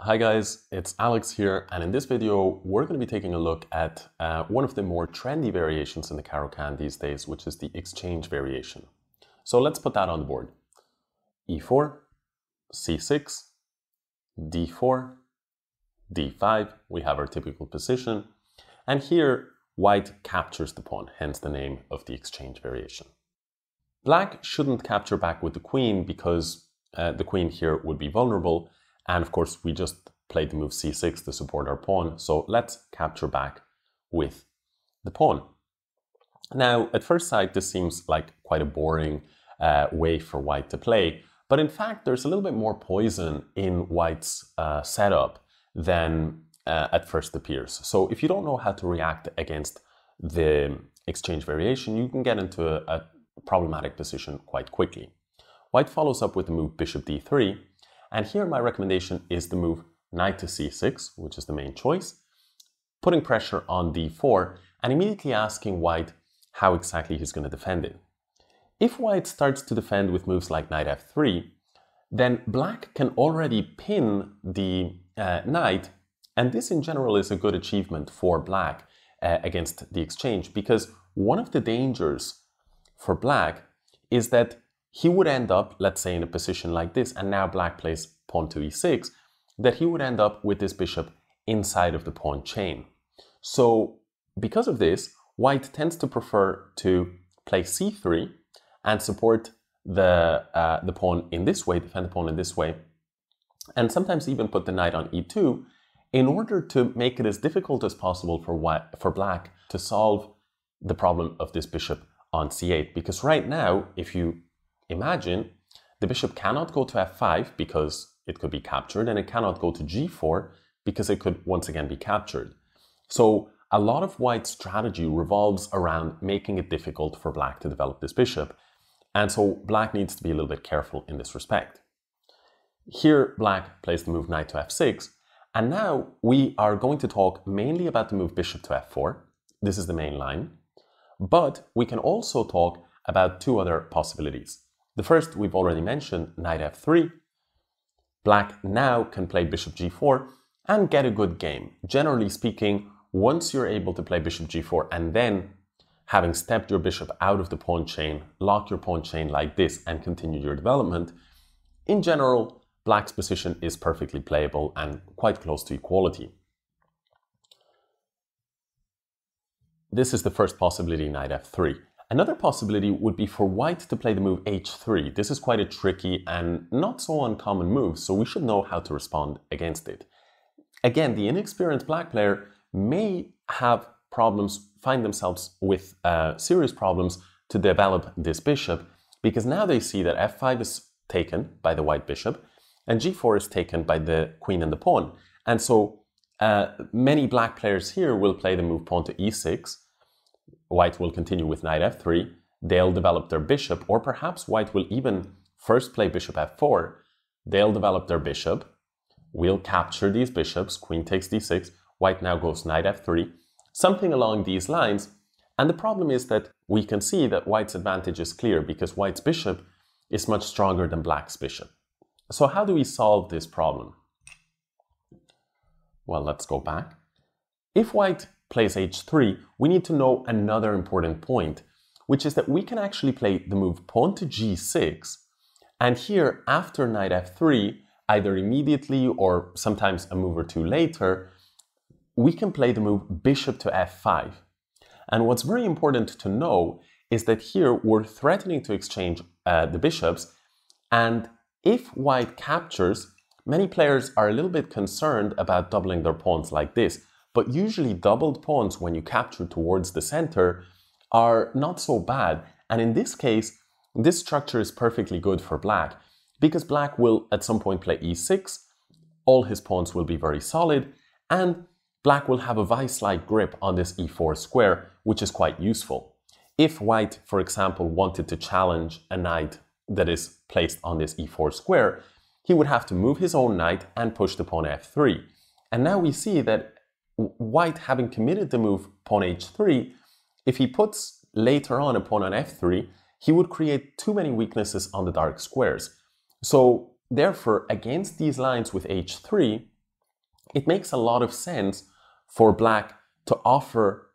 Hi guys, it's Alex here, and in this video we're going to be taking a look at one of the more trendy variations in the Caro-Kann these days, which is the exchange variation. So let's put that on the board. e4, c6, d4, d5, we have our typical position, and here white captures the pawn, hence the name of the exchange variation. Black shouldn't capture back with the queen because the queen here would be vulnerable. And of course, we just played the move c6 to support our pawn. So let's capture back with the pawn. Now, at first sight, this seems like quite a boring way for white to play. But in fact, there's a little bit more poison in white's setup than at first appears. So if you don't know how to react against the exchange variation, you can get into a problematic position quite quickly. White follows up with the move bishop d3. And here my recommendation is the move knight to c6, which is the main choice, putting pressure on d4 and immediately asking white how exactly he's going to defend it. If white starts to defend with moves like knight f3, then black can already pin the knight, and this in general is a good achievement for black against the exchange, because one of the dangers for black is that he would end up, let's say, in a position like this, and now black plays pawn to e6, that he would end up with this bishop inside of the pawn chain. So because of this, white tends to prefer to play c3 and support the pawn in this way, defend the pawn in this way, and sometimes even put the knight on e2 in order to make it as difficult as possible for black to solve the problem of this bishop on c8. Because right now, if you imagine, the bishop cannot go to f5 because it could be captured, and it cannot go to g4 because it could once again be captured. So a lot of white's strategy revolves around making it difficult for black to develop this bishop. And so black needs to be a little bit careful in this respect. Here, black plays the move knight to f6. And now we are going to talk mainly about the move bishop to f4. This is the main line. But we can also talk about two other possibilities. The first we've already mentioned, knight f3. Black now can play bishop g4 and get a good game. Generally speaking, once you're able to play bishop g4 and then, having stepped your bishop out of the pawn chain, lock your pawn chain like this and continue your development, in general, black's position is perfectly playable and quite close to equality. This is the first possibility, knight f3. Another possibility would be for white to play the move h3. This is quite a tricky and not so uncommon move, so we should know how to respond against it. Again, the inexperienced black player may have problems, find themselves with serious problems to develop this bishop, because now they see that f5 is taken by the white bishop and g4 is taken by the queen and the pawn. And so many black players here will play the move pawn to e6. White will continue with knight f3, they'll develop their bishop, or perhaps white will even first play bishop f4, they'll develop their bishop, we'll capture these bishops, queen takes d6, white now goes knight f3, something along these lines. And the problem is that we can see that white's advantage is clear because white's bishop is much stronger than black's bishop. So how do we solve this problem? Well, let's go back. If white plays h3, we need to know another important point, which is that we can actually play the move pawn to g6, and here after knight f3, either immediately or sometimes a move or two later, we can play the move bishop to f5. And what's very important to know is that here we're threatening to exchange the bishops, and if white captures, many players are a little bit concerned about doubling their pawns like this. But usually doubled pawns when you capture towards the center are not so bad. And in this case, this structure is perfectly good for black because black will at some point play e6, all his pawns will be very solid, and black will have a vice-like grip on this e4 square, which is quite useful. If white, for example, wanted to challenge a knight that is placed on this e4 square, he would have to move his own knight and push the pawn f3. And now we see that white, having committed the move pawn h3, if he puts later on a pawn on f3, he would create too many weaknesses on the dark squares. So therefore, against these lines with h3, it makes a lot of sense for black to offer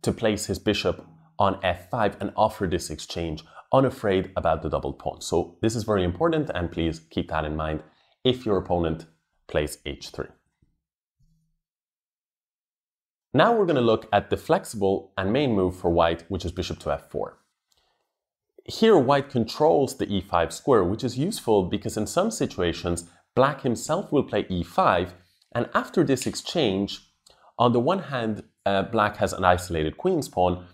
to place his bishop on f5 and offer this exchange, unafraid about the doubled pawn. So this is very important, and please keep that in mind if your opponent plays h3. Now we're going to look at the flexible and main move for white, which is bishop to f4. Here white controls the e5 square, which is useful because in some situations black himself will play e5, and after this exchange, on the one hand, black has an isolated queen's pawn,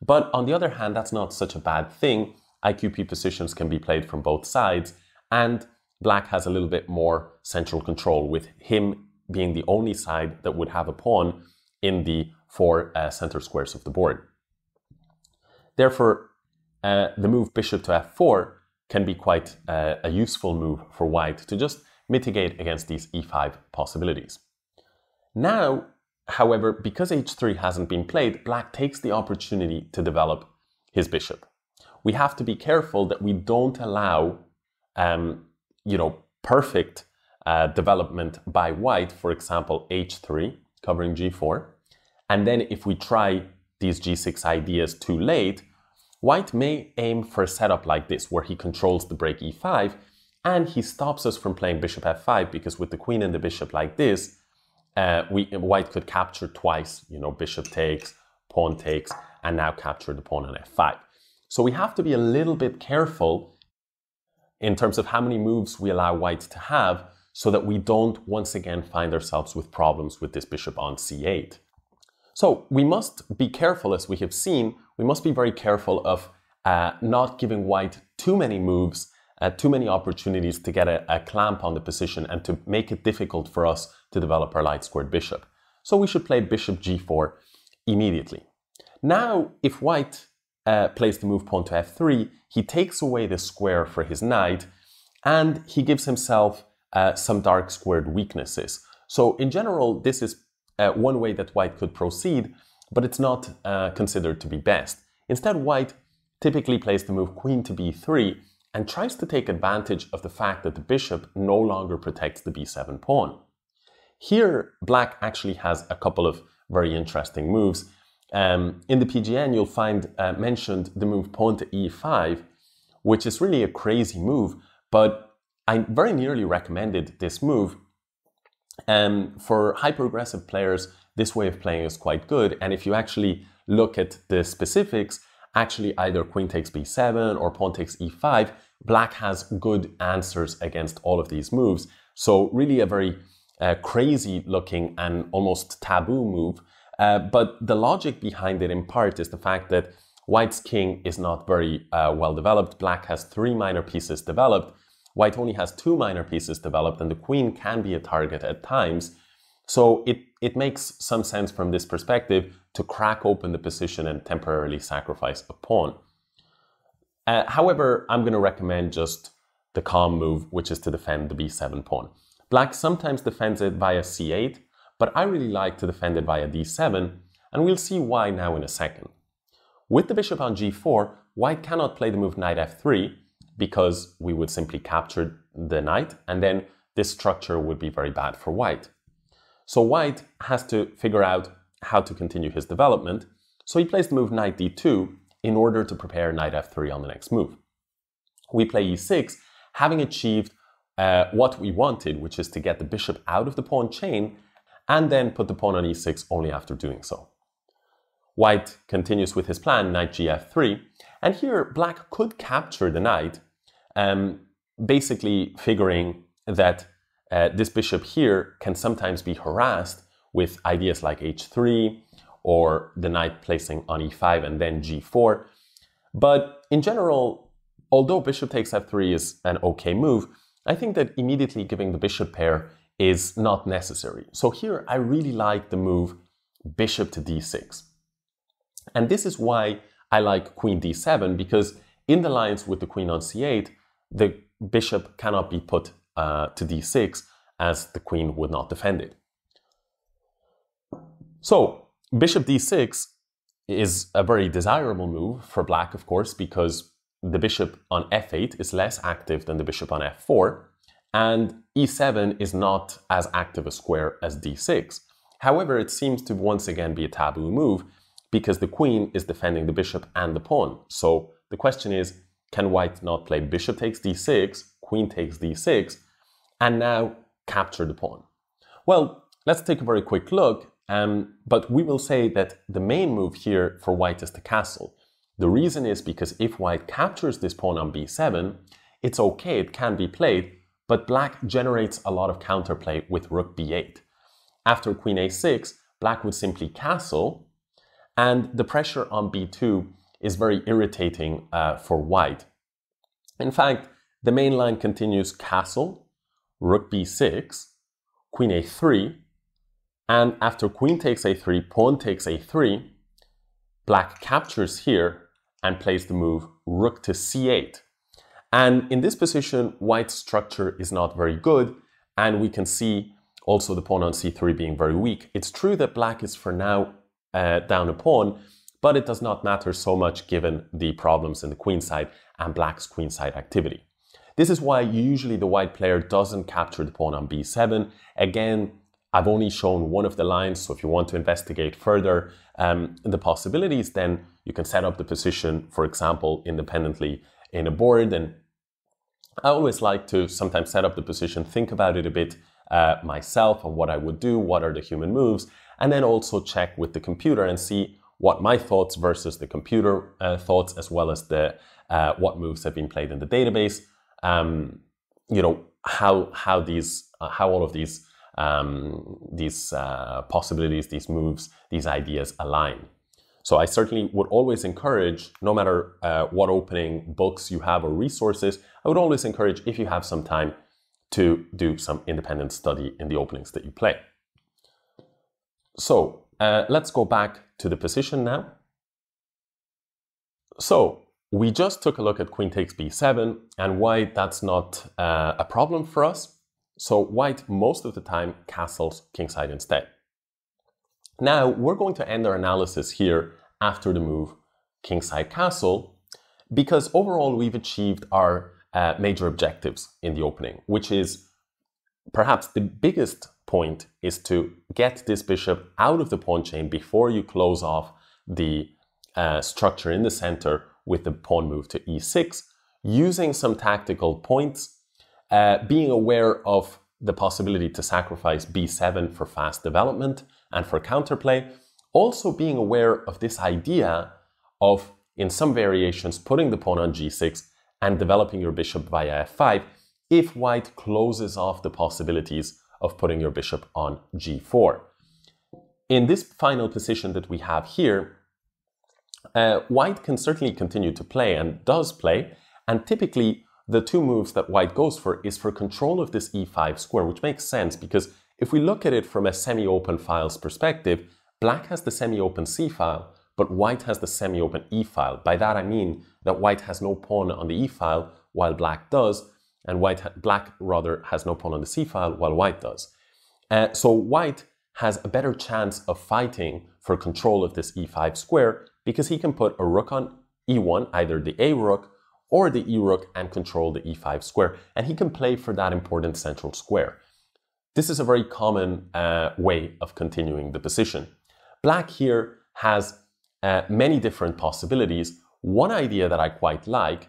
but on the other hand, that's not such a bad thing. IQP positions can be played from both sides, and black has a little bit more central control, with him being the only side that would have a pawn in the four center squares of the board. Therefore, the move bishop to f4 can be quite a useful move for white to just mitigate against these e5 possibilities. Now, however, because h3 hasn't been played, black takes the opportunity to develop his bishop. We have to be careful that we don't allow, perfect development by white, for example, h3 covering g4. And then if we try these g6 ideas too late, white may aim for a setup like this, where he controls the break e5, and he stops us from playing bishop f5, because with the queen and the bishop like this, white could capture twice, bishop takes, pawn takes, and now capture the pawn on f5. So we have to be a little bit careful in terms of how many moves we allow white to have, so that we don't once again find ourselves with problems with this bishop on c8. So we must be careful, as we have seen, we must be very careful of not giving white too many moves, too many opportunities to get a clamp on the position and to make it difficult for us to develop our light squared bishop. So we should play bishop g4 immediately. Now, if white plays the move pawn to f3, he takes away the square for his knight, and he gives himself some dark squared weaknesses. So in general, this is one way that white could proceed, but it's not considered to be best. Instead, white typically plays the move queen to b3 and tries to take advantage of the fact that the bishop no longer protects the b7 pawn. Here, black actually has a couple of very interesting moves. In the PGN, you'll find mentioned the move pawn to e5, which is really a crazy move, but I very nearly recommended this move. For hyper-aggressive players, this way of playing is quite good, and if you actually look at the specifics, actually either queen takes b7 or pawn takes e5, black has good answers against all of these moves. So really a very crazy looking and almost taboo move. But the logic behind it in part is the fact that white's king is not very well developed. Black has 3 minor pieces developed. White only has 2 minor pieces developed, and the queen can be a target at times. So it makes some sense from this perspective to crack open the position and temporarily sacrifice a pawn. However, I'm going to recommend just the calm move, which is to defend the b7 pawn. Black sometimes defends it via c8, but I really like to defend it via d7, and we'll see why now in a second. With the bishop on g4, white cannot play the move knight f3, because we would simply capture the knight, and then this structure would be very bad for white. So white has to figure out how to continue his development, so he plays the move knight d2 in order to prepare knight f3 on the next move. We play e6, having achieved what we wanted, which is to get the bishop out of the pawn chain, and then put the pawn on e6 only after doing so. White continues with his plan, knight gf3, and here black could capture the knight, basically figuring that this bishop here can sometimes be harassed with ideas like h3 or the knight placing on e5 and then g4. But in general, although bishop takes f3 is an okay move, I think that immediately giving the bishop pair is not necessary. So here I really like the move bishop to d6. And this is why I like queen d7, because in the lines with the queen on c8, the bishop cannot be put to d6 as the queen would not defend it. So bishop d6 is a very desirable move for black, of course, because the bishop on f8 is less active than the bishop on f4. And e7 is not as active a square as d6. However, it seems to once again be a taboo move because the queen is defending the bishop and the pawn. So the question is, can white not play bishop takes d6, queen takes d6, and now capture the pawn? Well, let's take a very quick look, but we will say that the main move here for white is the castle. The reason is because if white captures this pawn on b7, it's okay, it can be played, but black generates a lot of counterplay with rook b8. After queen a6, black would simply castle, and the pressure on b2 is very irritating for white. In fact, the main line continues castle, rook b6, queen a3, and after queen takes a3, pawn takes a3, black captures here and plays the move rook to c8. And in this position, white's structure is not very good, and we can see also the pawn on c3 being very weak. It's true that black is for now down a pawn, but it does not matter so much given the problems in the queen side and black's queen side activity. This is why usually the white player doesn't capture the pawn on b7. Again, I've only shown one of the lines, so if you want to investigate further the possibilities, then you can set up the position, for example, independently in a board. And I always like to sometimes set up the position, think about it a bit myself on what I would do, what are the human moves, and then also check with the computer and see what my thoughts versus the computer thoughts, as well as the what moves have been played in the database. You know, how all of these possibilities, these moves, these ideas align. So I certainly would always encourage, no matter what opening books you have or resources, I would always encourage, if you have some time, to do some independent study in the openings that you play. So let's go back to the position now. So we just took a look at queen takes b7 and why that's not a problem for us. So white most of the time castles kingside instead. Now we're going to end our analysis here after the move kingside castle, because overall we've achieved our major objectives in the opening, which is perhaps the biggest point is to get this bishop out of the pawn chain before you close off the structure in the center with the pawn move to e6, using some tactical points, being aware of the possibility to sacrifice b7 for fast development and for counterplay, also being aware of this idea of, in some variations, putting the pawn on g6 and developing your bishop via f5 if white closes off the possibilities of putting your bishop on g4. In this final position that we have here, white can certainly continue to play and does play, and typically the two moves that white goes for is for control of this e5 square, which makes sense because if we look at it from a semi-open files perspective, black has the semi-open c file, but white has the semi-open e file. By that I mean that white has no pawn on the e file while black does, and black rather has no pawn on the c file while white does. So white has a better chance of fighting for control of this e5 square because he can put a rook on e1, either the a rook or the e rook, and control the e5 square, and he can play for that important central square. This is a very common way of continuing the position. Black here has many different possibilities. One idea that I quite like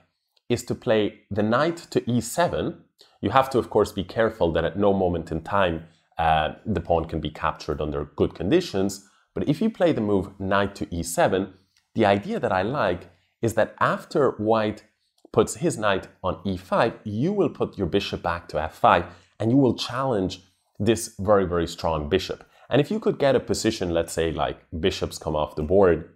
is to play the knight to e7. You have to, of course, be careful that at no moment in time the pawn can be captured under good conditions. But if you play the move knight to e7, the idea that I like is that after white puts his knight on e5, you will put your bishop back to f5 and you will challenge this very, very strong bishop. And if you could get a position, let's say like bishops come off the board,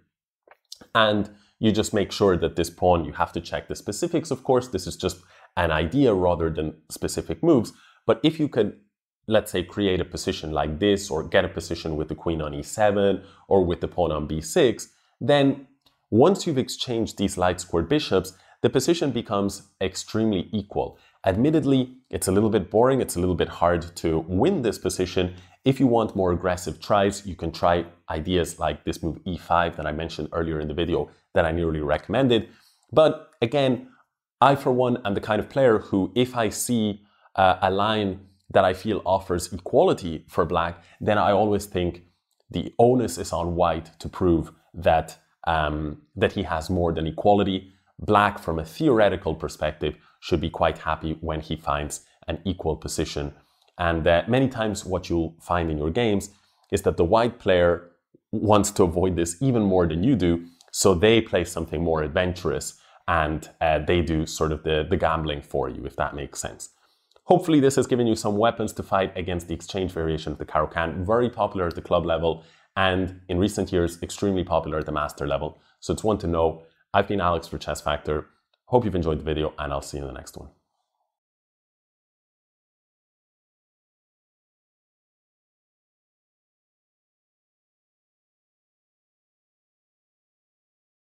and you just make sure that this pawn, you have to check the specifics, of course, this is just an idea rather than specific moves. But if you could, let's say, create a position like this, or get a position with the queen on e7, or with the pawn on b6, then once you've exchanged these light squared bishops, the position becomes extremely equal. Admittedly, it's a little bit boring, it's a little bit hard to win this position. If you want more aggressive tries, you can try ideas like this move e5 that I mentioned earlier in the video that I nearly recommended. But again, I for one am the kind of player who, if I see a line that I feel offers equality for black, then I always think the onus is on white to prove that, that he has more than equality. Black, from a theoretical perspective, should be quite happy when he finds an equal position. And many times what you'll find in your games is that the white player wants to avoid this even more than you do, so they play something more adventurous and they do sort of the gambling for you, if that makes sense. Hopefully this has given you some weapons to fight against the exchange variation of the Caro-Kann, very popular at the club level and in recent years extremely popular at the master level. So it's one to know. I've been Alex for Chessfactor. Hope you've enjoyed the video and I'll see you in the next one.